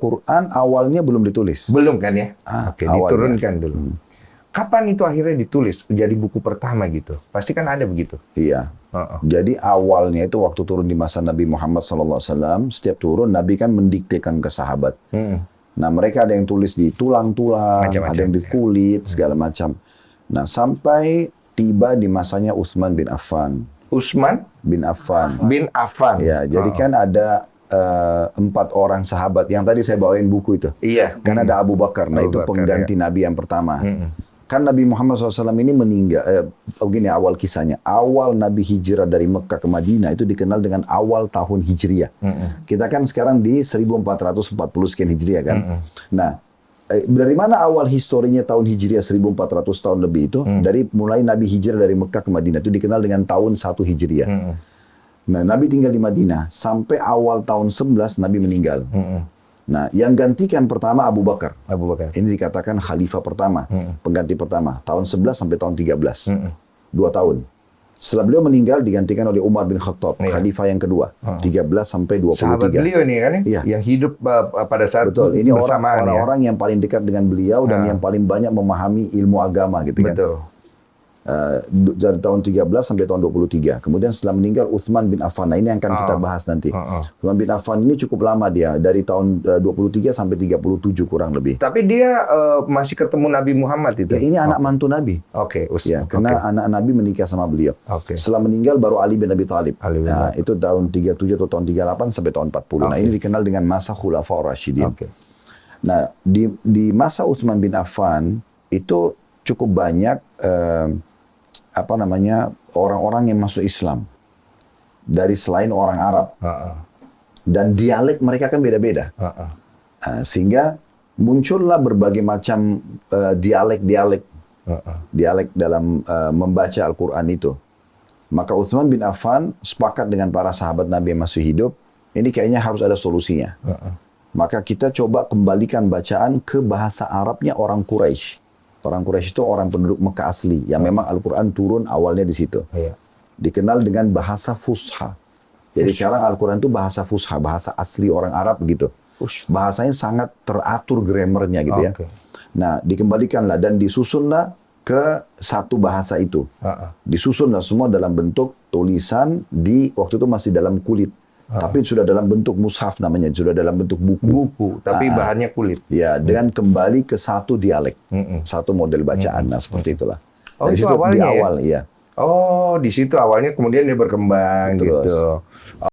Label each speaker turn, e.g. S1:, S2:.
S1: Al-Quran awalnya belum ditulis.
S2: Belum kan ya? Oke,
S1: awalnya.
S2: diturunkan dulu. Kapan itu akhirnya ditulis jadi buku pertama gitu? Pasti kan ada begitu.
S1: Iya. Jadi awalnya itu waktu turun di masa Nabi Muhammad SAW, setiap turun Nabi kan mendiktekan ke sahabat. Nah mereka ada yang tulis di tulang-tulang, ada yang di kulit, segala macam. Nah sampai tiba di masanya Utsman bin Affan.
S2: Utsman
S1: bin Affan.
S2: Bin Affan.
S1: Ya, jadi kan ada 4 orang sahabat yang tadi saya bawain buku itu.
S2: Iya.
S1: Kan ada Abu Bakar, nah itu pengganti Nabi yang pertama. Kan Nabi Muhammad SAW ini meninggal, begini awal kisahnya. Awal Nabi hijrah dari Mekah ke Madinah itu dikenal dengan awal tahun Hijriah. Kita kan sekarang di 1440 sekian Hijriah kan. Nah, dari mana awal historinya tahun Hijriah 1400 tahun lebih itu? Dari mulai Nabi hijrah dari Mekah ke Madinah itu dikenal dengan tahun 1 Hijriah. Nah, Nabi tinggal di Madinah sampai awal tahun 11 Nabi meninggal. Nah, yang gantikan pertama Abu Bakar.
S2: Abu Bakar.
S1: Ini dikatakan khalifah pertama, pengganti pertama, tahun 11 sampai tahun 13. 2 tahun. Setelah beliau meninggal digantikan oleh Umar bin Khattab, khalifah yang kedua, 13 sampai 23.
S2: Sahabat beliau ini kan yang hidup pada saat
S1: betul. Ini
S2: bersamaan
S1: orang-orang yang paling dekat dengan beliau dan yang paling banyak memahami ilmu agama gitu kan.
S2: Betul.
S1: Dari tahun 13 sampai tahun 23. Kemudian setelah meninggal Utsman bin Affan. Nah, ini yang akan kita bahas nanti. Utsman bin Affan ini cukup lama dia, dari tahun 23 sampai 37 kurang lebih.
S2: Tapi dia masih ketemu Nabi Muhammad itu.
S1: Ya, ini anak mantu Nabi.
S2: Oke,
S1: Ya, karena anak Nabi menikah sama beliau. Setelah meninggal baru Ali bin Abi Thalib. Nah, itu tahun 37 atau tahun 38 sampai tahun 40. Nah, ini dikenal dengan masa Khulafaur Rasyidin. Nah, di masa Utsman bin Affan itu cukup banyak orang-orang yang masuk Islam dari selain orang Arab, dan dialek mereka kan beda-beda, sehingga muncullah berbagai macam dialek dalam membaca Al-Quran itu. Maka Utsman bin Affan sepakat dengan para sahabat Nabi yang masih hidup, ini kayaknya harus ada solusinya. Maka kita coba kembalikan bacaan ke bahasa Arabnya orang Quraisy. Orang Quraisy itu orang penduduk Mekah asli, yang memang Al-Quran turun awalnya di situ. Dikenal dengan bahasa Fusha. Jadi sekarang Al-Quran itu bahasa Fusha, bahasa asli orang Arab gitu. Bahasanya sangat teratur grammarnya gitu ya. Nah, dikembalikanlah dan disusunlah ke satu bahasa itu. Disusunlah semua dalam bentuk tulisan waktu itu masih dalam kulit. Tapi sudah dalam bentuk mushaf namanya, sudah dalam bentuk buku.
S2: Tapi bahannya kulit.
S1: Ya, dengan kembali ke satu dialek, satu model bacaan. Nah, seperti itulah.
S2: Dari
S1: itu
S2: awalnya
S1: di awal, ya.
S2: Oh, di situ awalnya kemudian dia berkembang. Terus. Gitu.